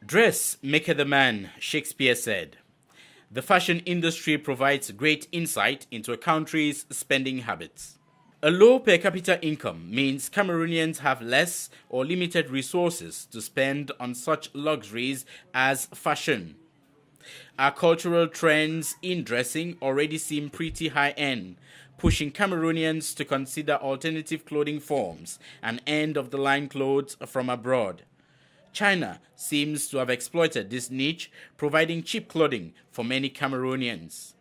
Dress maketh the man, Shakespeare said. The fashion industry provides great insight into a country's spending habits. A low per capita income means Cameroonians have less or limited resources to spend on such luxuries as fashion. Our cultural trends in dressing already seem pretty high end, pushing Cameroonians to consider alternative clothing forms and end of the line clothes from abroad. China seems to have exploited this niche, providing cheap clothing for many Cameroonians.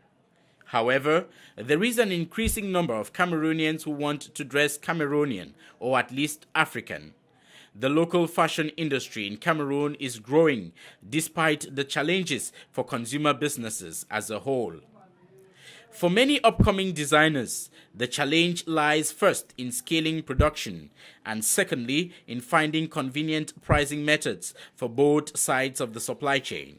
However, there is an increasing number of Cameroonians who want to dress Cameroonian or at least African. The local fashion industry in Cameroon is growing despite the challenges for consumer businesses as a whole. For many upcoming designers, the challenge lies first in scaling production and secondly in finding convenient pricing methods for both sides of the supply chain.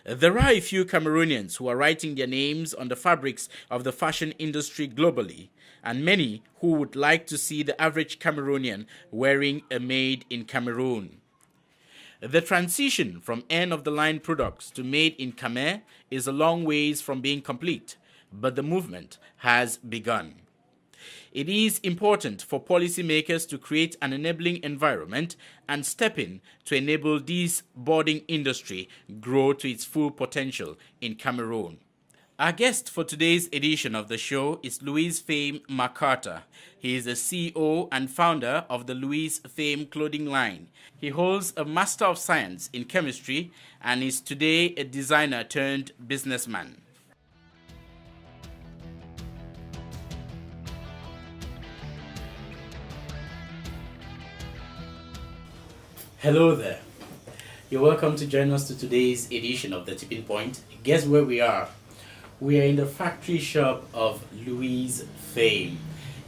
There are a few Cameroonians who are writing their names on the fabrics of the fashion industry globally, and many who would like to see the average Cameroonian wearing a made in Cameroon. The transition from end-of-the-line products to made in Cameroon is a long ways from being complete, but the movement has begun. It is important for policymakers to create an enabling environment and step in to enable this budding industry grow to its full potential in Cameroon. Our guest for today's edition of the show is Louis Fame MacArthur. He is the CEO and founder of the Louis Fame clothing line. He holds a Master of Science in Chemistry and is today a designer turned businessman. Hello there. You're welcome to join us to today's edition of The Tipping Point. Guess where we are? We are in the factory shop of Louis Fame.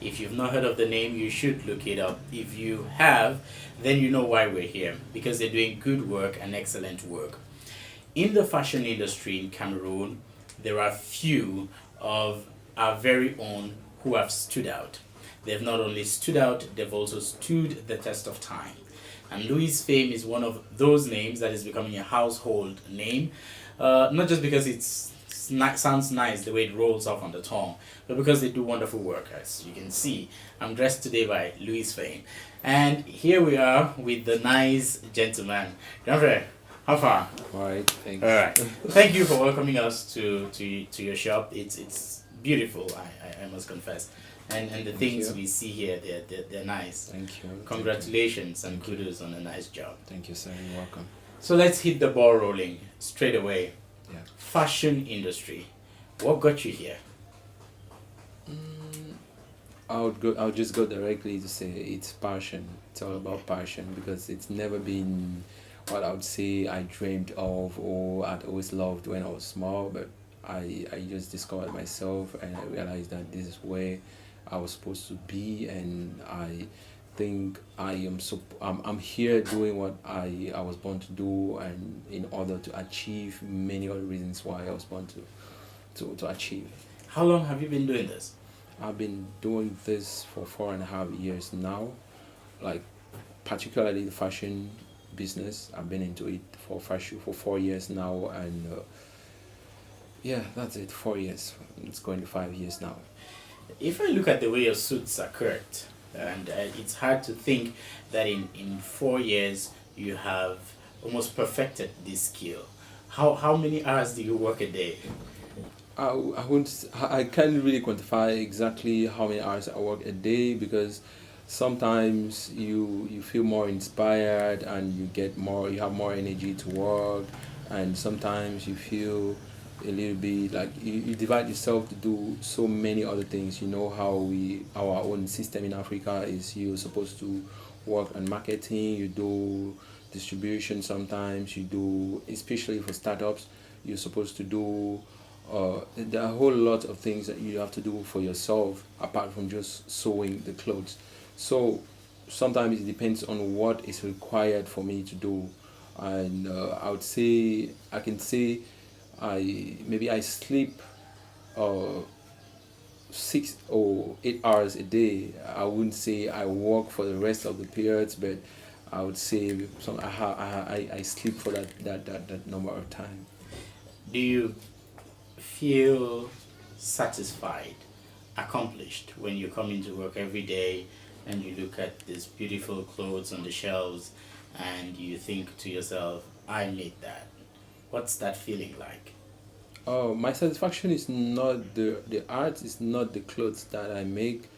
If you've not heard of the name, you should look it up. If you have, then you know why we're here, because they're doing good work and excellent work. In the fashion industry in Cameroon, there are few of our very own who have stood out. They've not only stood out, they've also stood the test of time. And Louis Fame is one of those names that is becoming a household name, not just because it sounds nice the way it rolls off on the tongue, but because they do wonderful work. As you can see, I'm dressed today by Louis Fame. And here we are with the nice gentleman. Jean-Frère, how far? All right, thanks. All right. Thank you for welcoming us to your shop. It's beautiful, I must confess. And the things we see here, they're nice. Thank you. Congratulations and kudos on a nice job. Thank you, sir. You're welcome. So let's hit the ball rolling straight away. Yeah. Fashion industry. What got you here? I'll just go directly to say it's passion. It's all about passion because it's never been what I would say I dreamed of or I'd always loved when I was small, but I just discovered myself and I realized that this is where I was supposed to be, and I think I'm here doing what I was born to do, and in order to achieve many other reasons why I was born to achieve. How long have you been doing this? I've been doing this for 4.5 years now, like particularly the fashion business. I've been into it for 4 years now, and yeah, that's it. 4 years. It's going to 5 years now. If I look at the way your suits are cut, and it's hard to think that in 4 years you have almost perfected this skill. How many hours do you work a day? I can't really quantify exactly how many hours I work a day because sometimes you feel more inspired and you have more energy to work, and sometimes you feel a little bit like you divide yourself to do so many other things. You know how our own system in Africa is you're supposed to work on marketing, you do distribution sometimes, you do, especially for startups, you're supposed to do there are a whole lot of things that you have to do for yourself apart from just sewing the clothes. So sometimes it depends on what is required for me to do, and I can say I sleep 6 or 8 hours a day. I wouldn't say I work for the rest of the periods, but I would say some I sleep for that number of time. Do you feel satisfied, accomplished when you come into work every day and you look at these beautiful clothes on the shelves and you think to yourself, I made that? What's that feeling like? Oh, my satisfaction is not the art, is not the clothes that I make.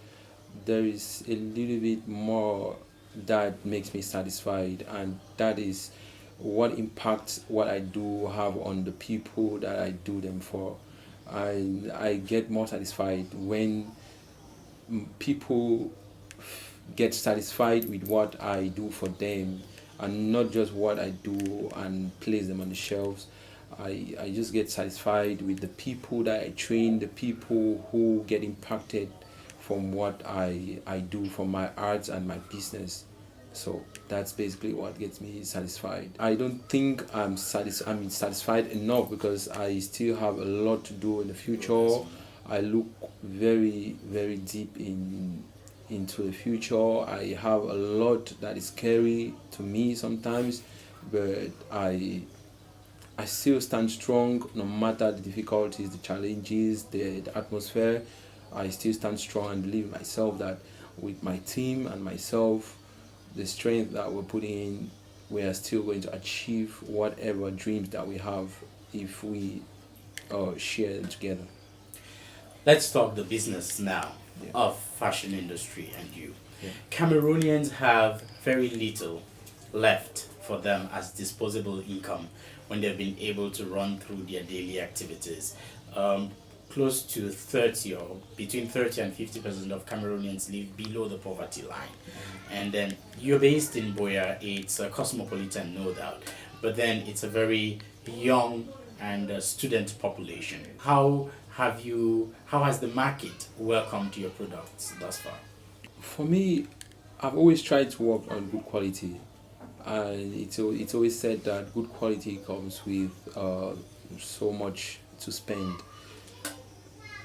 There is a little bit more that makes me satisfied, and that is what impact what I do have on the people that I do them for. I get more satisfied when people get satisfied with what I do for them, and not just what I do and place them on the shelves. I just get satisfied with the people that I train, the people who get impacted from what I do, from my arts and my business. So that's basically what gets me satisfied. I don't think I'm satisfied enough, because I still have a lot to do in the future. I look very, very deep into the future. I have a lot that is scary to me sometimes, but I still stand strong no matter the difficulties, the challenges, the atmosphere. I still stand strong and believe in myself that with my team and myself, the strength that we're putting in, we are still going to achieve whatever dreams that we have if we share them together. Let's talk the business now Yeah. of fashion industry and you. Yeah. Cameroonians have very little left for them as disposable income when they've been able to run through their daily activities. Close to 30 or between 30 and 50% of Cameroonians live below the poverty line. And then you're based in Boya, it's a cosmopolitan, no doubt, but then it's a very young and student population. How has the market welcomed your products thus far? For me, I've always tried to work on good quality, and it's always said that good quality comes with so much to spend.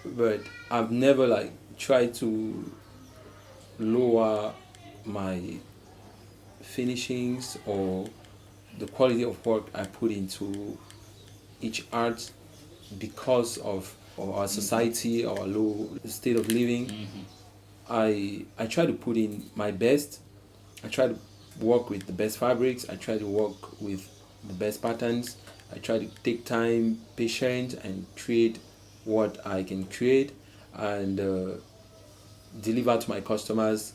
But I've never like tried to lower my finishings or the quality of work I put into each art because of our society, our low state of living. I try to put in my best. I try to work with the best fabrics. I try to work with the best patterns. I try to take time, patience, and create what I can create, and deliver to my customers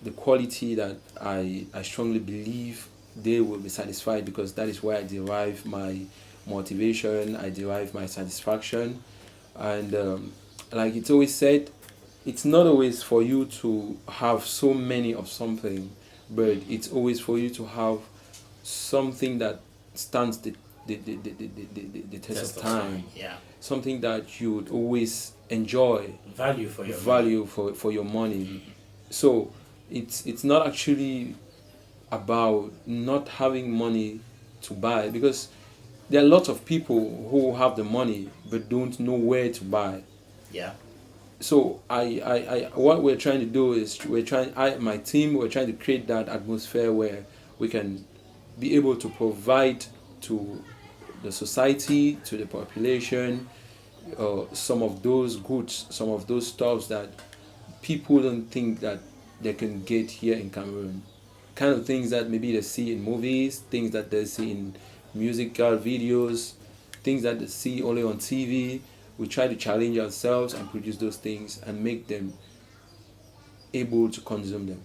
the quality that I strongly believe they will be satisfied, because that is where I derive my motivation, I derive my satisfaction. And like it's always said, it's not always for you to have so many of something, but it's always for you to have something that stands the test of time. Yeah. Something that you would always enjoy, Value for your value for your money. So it's not actually about not having money to buy, because there are lots of people who have the money but don't know where to buy. Yeah. So I what we're trying to do is my team, we're trying to create that atmosphere where we can be able to provide to the society, to the population, some of those goods, some of those stuffs that people don't think that they can get here in Cameroon. Kind of things that maybe they see in movies, things that they see in musical videos, things that they see only on TV. We try to challenge ourselves and produce those things and make them able to consume them.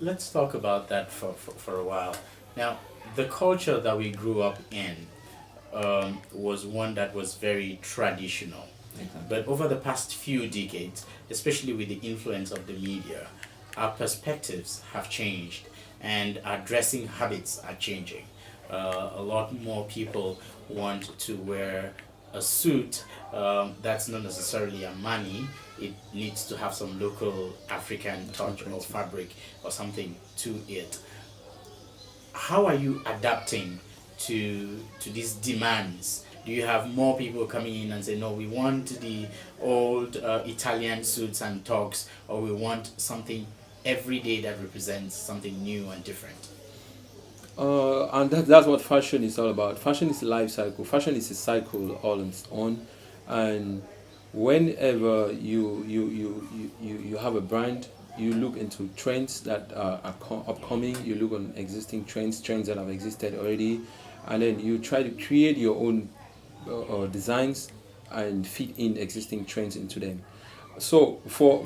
Let's talk about that for a while. Now, the culture that we grew up in was one that was very traditional. Exactly. But over the past few decades, especially with the influence of the media, our perspectives have changed and our dressing habits are changing. A lot more people want to wear a suit that's not necessarily a money. It needs to have some local African touch or fabric or something to it. How are you adapting to these demands? Do you have more people coming in and say, no, we want the old Italian suits and togs, or we want something every day that represents something new and different? And that's what fashion is all about. Fashion is a life cycle. Fashion is a cycle all on its own, and whenever you have a brand, you look into trends that are upcoming. You look on existing trends that have existed already, and then you try to create your own designs and fit in existing trends into them. So for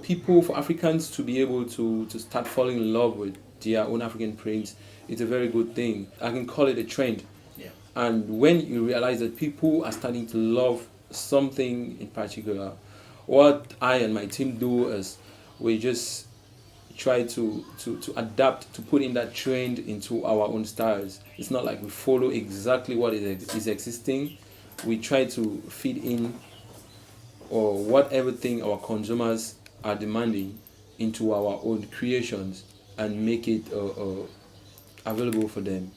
people, for Africans to be able to start falling in love with their own African prints, it's a very good thing. I can call it a trend. Yeah. And when you realize that people are starting to love something in particular, what I and my team do is we just try to adapt, to put in that trend into our own styles. It's not like we follow exactly what is existing. We try to fit in or whatever thing our consumers are demanding into our own creations and make it available for them.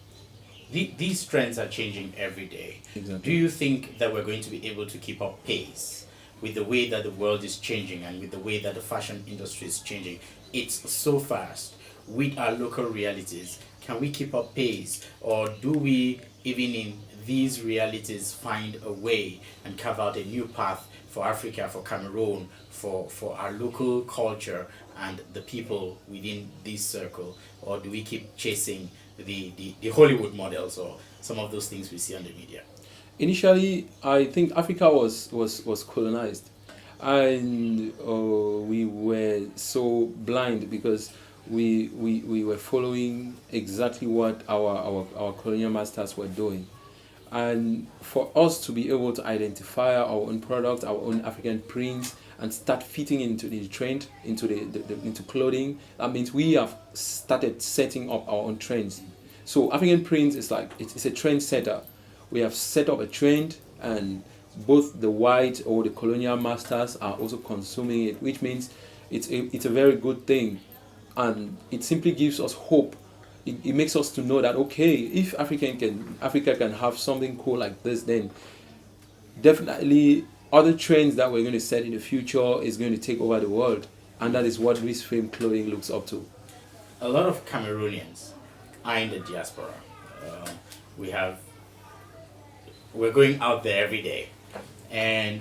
These trends are changing every day. Exactly. Do you think that we're going to be able to keep up pace with the way that the world is changing and with the way that the fashion industry is changing? It's so fast with our local realities. Can we keep up pace, or do we, even in these realities, find a way and carve out a new path for Africa, for Cameroon, for our local culture and the people within this circle? Or do we keep chasing the Hollywood models or some of those things we see on the media? Initially, I think Africa was colonized, and we were so blind because we were following exactly what our colonial masters were doing. And for us to be able to identify our own products, our own African prints, and start fitting into the trend, into into clothing, that means we have started setting up our own trends. So African prints is like it's a trend setter. We have set up a trend, and both the white or the colonial masters are also consuming it, which means it's a very good thing, and it simply gives us hope. It makes us to know that okay, if Africa can have something cool like this, then definitely other trends that we're going to set in the future is going to take over the world, and that is what this film clothing looks up to. A lot of Cameroonians are in the diaspora. Uh, we have we're going out there every day, and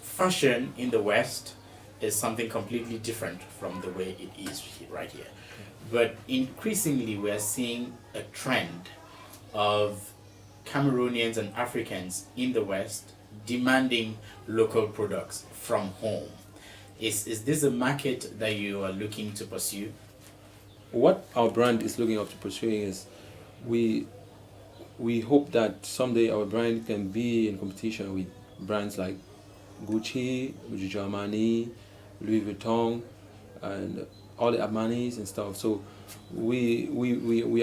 fashion in the West is something completely different from the way it is right here. But increasingly, we are seeing a trend of Cameroonians and Africans in the West demanding local products from home. Is this a market that you are looking to pursue? What our brand is looking up to pursuing is we we hope that someday our brand can be in competition with brands like Gucci, Armani, Louis Vuitton, and all the Armanis and stuff. So we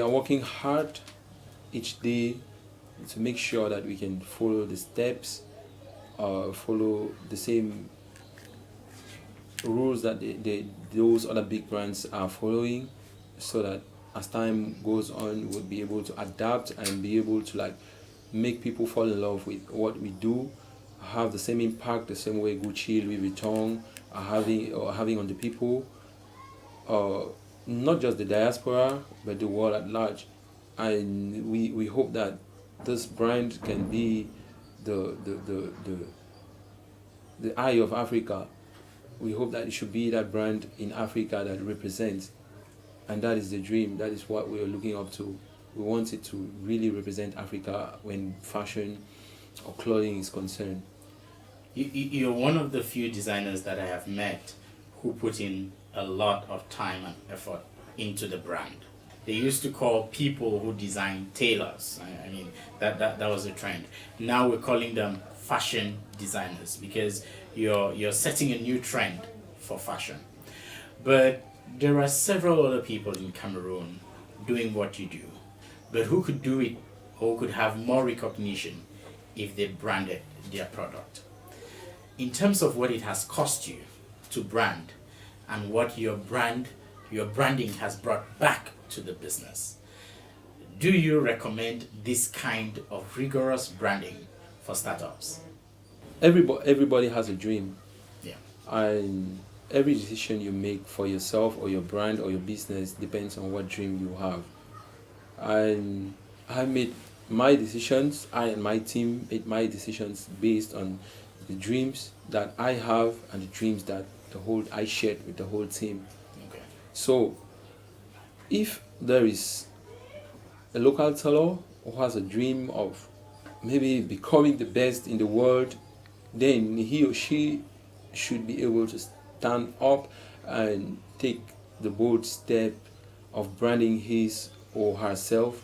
are working hard each day to make sure that we can follow the steps, follow the same rules that those other big brands are following, so that as time goes on, we'll be able to adapt and be able to like make people fall in love with what we do, have the same impact the same way Gucci, Louis Vuitton are having on the people, not just the diaspora but the world at large. And we hope that this brand can be the the, the, the the eye of Africa. We hope that it should be that brand in Africa that represents, and that is the dream. That is what we are looking up to. We want it to really represent Africa when fashion or clothing is concerned. You're one of the few designers that I have met who put in a lot of time and effort into the brand. They used to call people who design tailors. I mean, that was a trend. Now we're calling them fashion designers because you're setting a new trend for fashion. But there are several other people in Cameroon doing what you do, but who could do it or could have more recognition if they branded their product. In terms of what it has cost you to brand and what your branding has brought back to the business, do you recommend this kind of rigorous branding for startups? Everybody has a dream, Yeah. and every decision you make for yourself or your brand or your business depends on what dream you have. And I made my decisions, I and my team made my decisions based on the dreams that I have and the dreams that I shared with the whole team. Okay. So if there is a local teller who has a dream of maybe becoming the best in the world, then he or she should be able to stand up and take the bold step of branding his or herself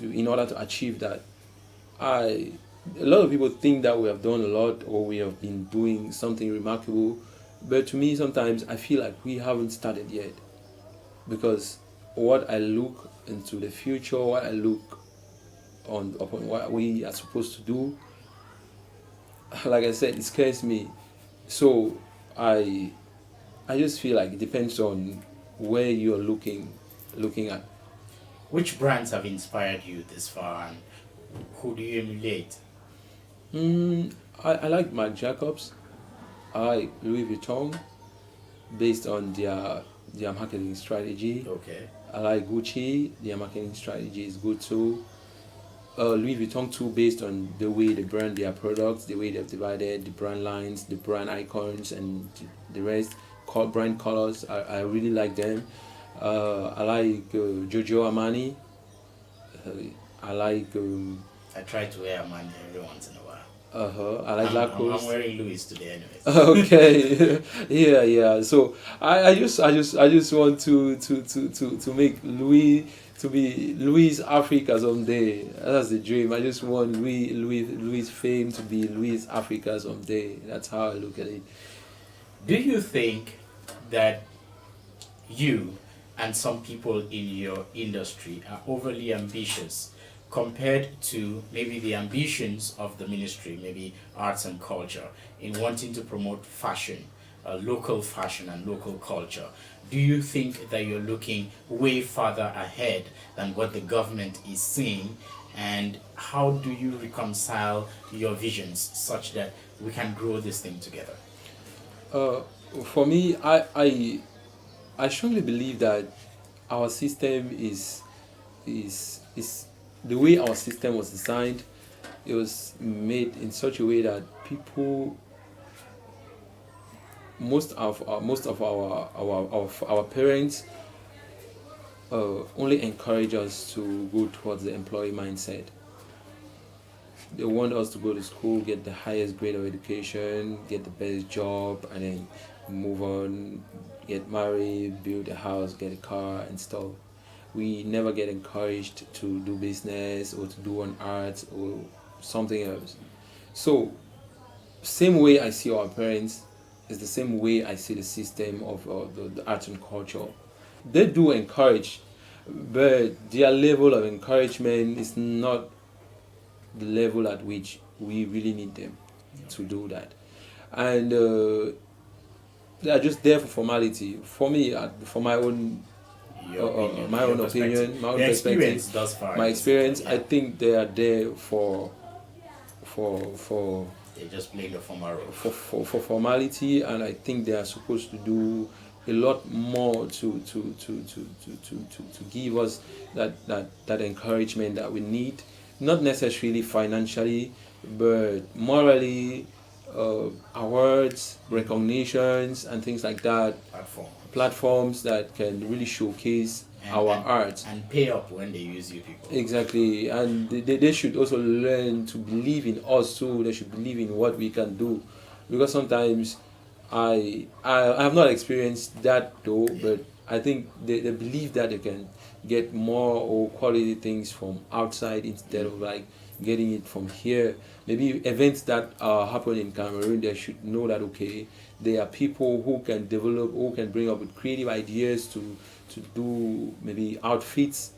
in order to achieve that. A lot of people think that we have done a lot or we have been doing something remarkable, but to me sometimes I feel like we haven't started yet, because what I look into the future, what I look upon what we are supposed to do, like I said, it scares me. So I I just feel like it depends on where you're looking at. Which brands have inspired you this far, and who do you emulate? I like Marc Jacobs. I like Louis Vuitton based on their marketing strategy. Okay. I like Gucci. Their marketing strategy is good too. Louis Vuitton too, based on the way they brand their products, the way they've divided the brand lines, the brand icons, and the rest. Brand colors, I really like them. I like Giorgio Armani. Uh, I like I try to wear a man every once in a while. I like I'm Lacoste. wearing Louis today, anyways. Okay. Yeah. So I just want to make Louis to be Louis Africa someday. That's the dream. I just want Louis fame to be Louis Africa someday. That's how I look at it. Do you think that you and some people in your industry are overly ambitious compared to maybe the ambitions of the ministry, maybe arts and culture, in wanting to promote fashion, local fashion and local culture? Do you think that you're looking way further ahead than what the government is seeing? And how do you reconcile your visions such that we can grow this thing together? Uh, for me, I strongly believe that our system is the way our system was designed. It was made in such a way that people, most of our parents only encourage us to go towards the employee mindset. They want us to go to school, get the highest grade of education, get the best job, and then move on, get married, build a house, get a car, and stuff. We never get encouraged to do business or to do an art or something else. So, same way I see our parents is the same way I see the system of the art and culture. They do encourage, but their level of encouragement is not the level at which we really need them to do that. And they are just there for formality. For me, for my own opinion, my own Your perspective, experience thus far. my experience, Yeah. I think they are there for They just play the former role. for formality, and I think they are supposed to do a lot more to give us that encouragement that we need, not necessarily financially, but morally, awards, recognitions, and things like that. Platforms that can really showcase our art. And pay up when they use you people. Exactly, and they should also learn to believe in us too. They should believe in what we can do, because sometimes I have not experienced that though, but I think they believe that they can get more or quality things from outside instead of like getting it from here. Maybe events that happen in Cameroon, they should know that okay, there are people who can develop, who can bring up with creative ideas to do maybe outfits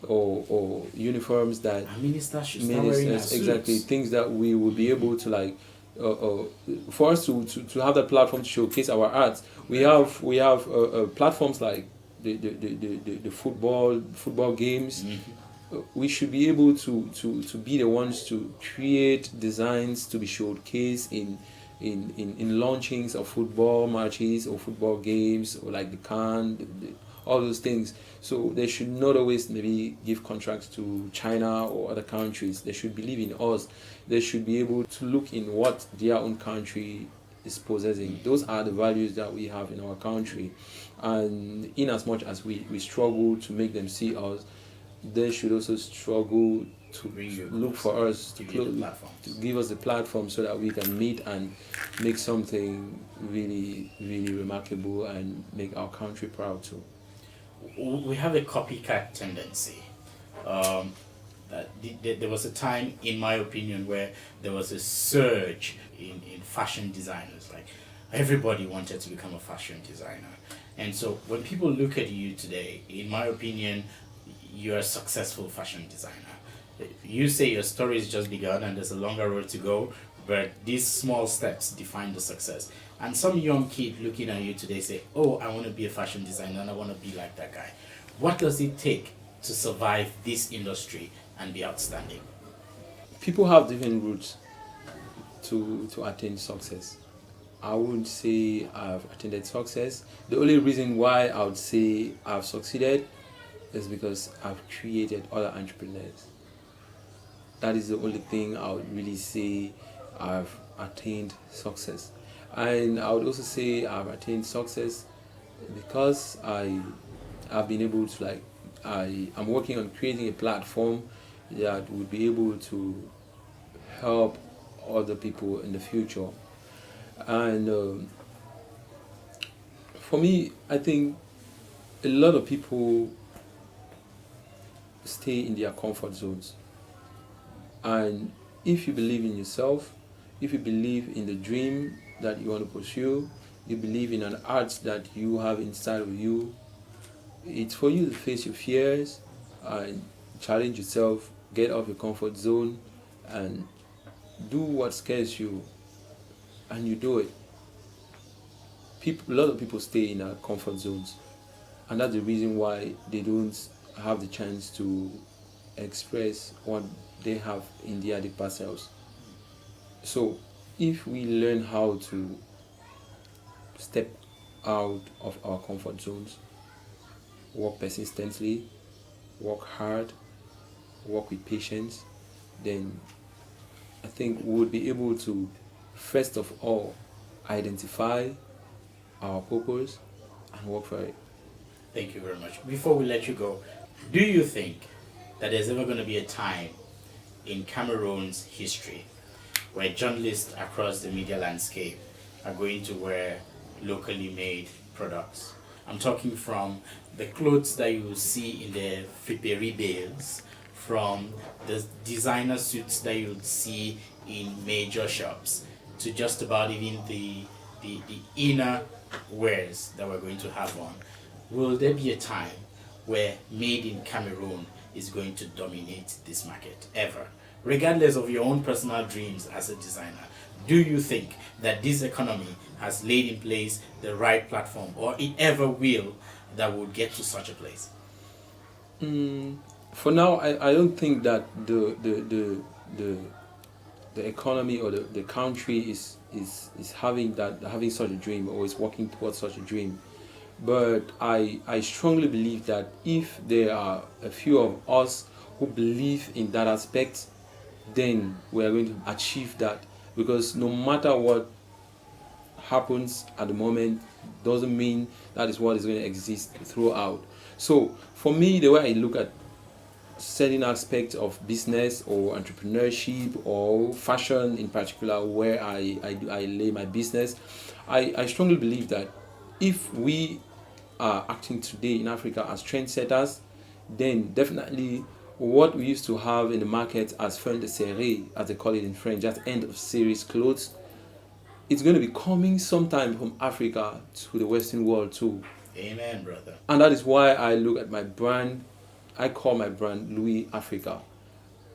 or uniforms that Ministers should start wearing exactly suits. things that we will be able to like for us to have that platform to showcase our art. We have platforms like the football games. We should be able to be the ones to create designs to be showcased in launchings of football matches or football games or like the CAN, all those things. So they should not always maybe give contracts to China or other countries. They should believe in us. They should be able to look in what their own country is possessing. Those are the values that we have in our country. And in as much as we struggle to make them see us, they should also struggle to look for us, to give us the platform so that we can meet and make something really, really remarkable and make our country proud too. We have a copycat tendency. That there was a time, in my opinion, where there was a surge in fashion designers. Like everybody wanted to become a fashion designer. And so when people look at you today, in my opinion, you're a successful fashion designer. You say your story is just begun and there's a longer road to go, but these small steps define the success. And some young kid looking at you today say, oh, I want to be a fashion designer and I want to be like that guy. What does it take to survive this industry and be outstanding? People have different routes to attain success. I wouldn't say I've attained success. The only reason why I would say I've succeeded is because I've created other entrepreneurs. That is the only thing I would really say I've attained success. And I would also say I've attained success because I've been able to I'm working on creating a platform that would be able to help other people in the future. And for me, I think a lot of people stay in their comfort zones. And if you believe in yourself, if you believe in the dream that you want to pursue, you believe in an art that you have inside of you, it's for you to face your fears and challenge yourself, get off your comfort zone and do what scares you, and you do it. A lot of people stay in their comfort zones, and that's the reason why they don't have the chance to express what they have in their deeper selves. So if we learn how to step out of our comfort zones, work persistently, work hard, work with patience, then I think we would be able to, first of all, identify our purpose and work for it. Thank you very much. Before we let you go, do you think that there's ever going to be a time in Cameroon's history where journalists across the media landscape are going to wear locally made products? I'm talking from the clothes that you will see in the friperie bales, from the designer suits that you'll see in major shops, to just about even the inner wears that we're going to have on. Will there be a time where made in Cameroon is going to dominate this market ever? Regardless of your own personal dreams as a designer, do you think that this economy has laid in place the right platform, or it ever will, that will get to such a place? For now, I don't think that the economy or the country is having such a dream or is working towards such a dream. But I strongly believe that if there are a few of us who believe in that aspect, then we are going to achieve that. Because no matter what happens at the moment doesn't mean that is what is going to exist throughout. So for me, the way I look at certain aspects of business or entrepreneurship or fashion in particular, where I lay my business, I strongly believe that if we are acting today in Africa as trendsetters, then definitely what we used to have in the market as fin de série, as they call it in French, just end of series clothes, it's going to be coming sometime from Africa to the Western world too. Amen, brother. And that is why I look at my brand. I call my brand Louis Africa.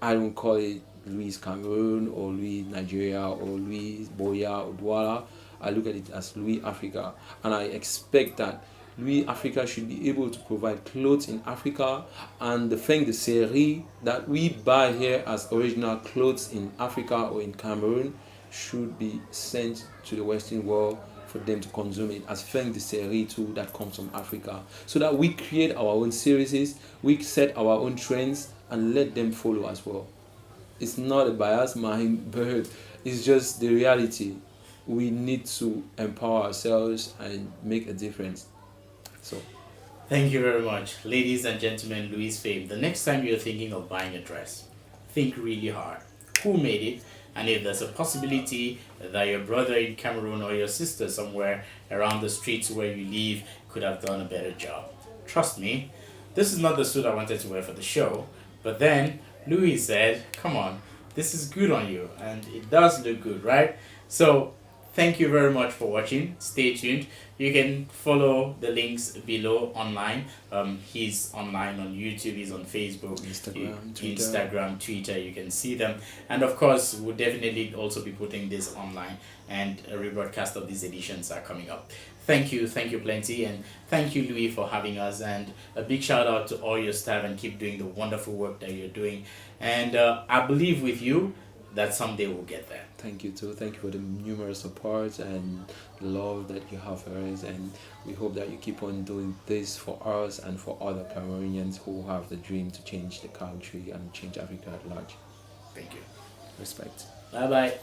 I don't call it Louis Cameroon or Louis Nigeria or Louis Boya or Douala. I look at it as Louis Africa. And I expect that Louis Africa should be able to provide clothes in Africa, and the fin de série that we buy here as original clothes in Africa or in Cameroon should be sent to the Western world for them to consume it as fin de série too that comes from Africa, so that we create our own series, we set our own trends and let them follow as well. It's not a biased mind, but it's just the reality. We need to empower ourselves and make a difference. So Thank you very much. Ladies and gentlemen, Louis Fame, the next time you're thinking of buying a dress, think really hard. Who made it? And if there's a possibility that your brother in Cameroon or your sister somewhere around the streets where you live could have done a better job. Trust me, this is not the suit I wanted to wear for the show, but then Louis said, come on, this is good on you, and it does look good, right? So thank you very much for watching. Stay tuned. You can follow the links below online. He's online on YouTube, he's on Facebook, Instagram, Twitter. You can see them. And of course, we'll definitely also be putting this online, and a rebroadcast of these editions are coming up. Thank you plenty, and thank you, Louis, for having us. And a big shout out to all your staff, and keep doing the wonderful work that you're doing. And I believe with you that someday we'll get there. Thank you too. Thank you for the numerous support and love that you have for us, and we hope that you keep on doing this for us and for other Cameroonians who have the dream to change the country and change Africa at large. Thank you. Respect. Bye bye.